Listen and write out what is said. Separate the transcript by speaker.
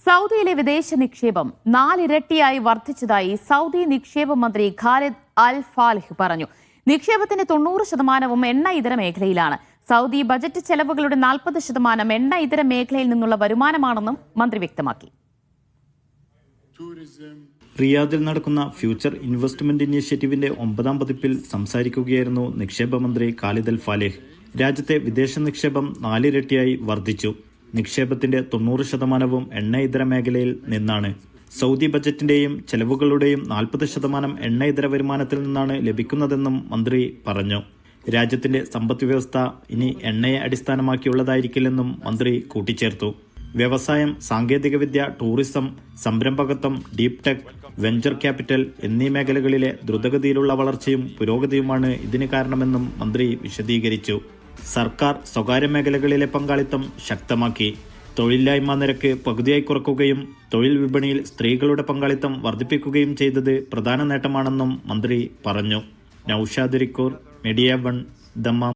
Speaker 1: സൗദിയിലെ വിദേശ നിക്ഷേപം 4 ഇരട്ടിയായി വർദ്ധിച്ചതായി സൗദി നിക്ഷേപ മന്ത്രി ഖാലിദ് അൽ ഫാലിഹ് പറഞ്ഞു. നിക്ഷേപത്തിന്റെ 90% എണ്ണ ഇതര മേഖലയിലാണ്. സൗദി ബജറ്റ് ചെലവുകളുടെ 40% എണ്ണ ഇതര മേഖലയിൽ നിന്നുള്ള വരുമാനമാണെന്നും മന്ത്രി വ്യക്തമാക്കി.
Speaker 2: റിയാദിൽ നടക്കുന്ന ഫ്യൂച്ചർ ഇൻവെസ്റ്റ്മെന്റ് ഇനീഷ്യേറ്റീവിന്റെ 9ാം പതിപ്പിൽ സംസാരിക്കുകയായിരുന്നു നിക്ഷേപ മന്ത്രി ഖാലിദ് അൽ ഫാലിഹ്. രാജ്യത്തെ വിദേശ നിക്ഷേപം 4 ഇരട്ടിയായി വർദ്ധിച്ചു. നിക്ഷേപത്തിന്റെ 90% എണ്ണ ഇതര മേഖലയിൽ നിന്നാണ്. സൗദി ബജറ്റിന്റെയും ചെലവുകളുടെയും 40% എണ്ണ ഇതര വരുമാനത്തിൽ നിന്നാണ് ലഭിക്കുന്നതെന്നും മന്ത്രി പറഞ്ഞു. രാജ്യത്തിന്റെ സമ്പദ് വ്യവസ്ഥ ഇനി എണ്ണയെ അടിസ്ഥാനമാക്കിയുള്ളതായിരിക്കില്ലെന്നും മന്ത്രി കൂട്ടിച്ചേർത്തു. വ്യവസായം, സാങ്കേതികവിദ്യ, ടൂറിസം, സംരംഭകത്വം, ഡീപ് ടെക്, വെഞ്ചർ ക്യാപിറ്റൽ എന്നീ മേഖലകളിലെ ദ്രുതഗതിയിലുള്ള വളർച്ചയും പുരോഗതിയുമാണ് ഇതിന് കാരണമെന്നും മന്ത്രി വിശദീകരിച്ചു. സർക്കാർ സ്വകാര്യ മേഖലകളിലെ പങ്കാളിത്തം ശക്തമാക്കി. തൊഴിലില്ലായ്മ നിരക്ക് പകുതിയായി കുറക്കുകയും തൊഴിൽ വിപണിയിൽ സ്ത്രീകളുടെ പങ്കാളിത്തം വർദ്ധിപ്പിക്കുകയും ചെയ്തത് പ്രധാന നേട്ടമാണെന്നും മന്ത്രി പറഞ്ഞു. Noushad Rikkur, media 1, Dammam.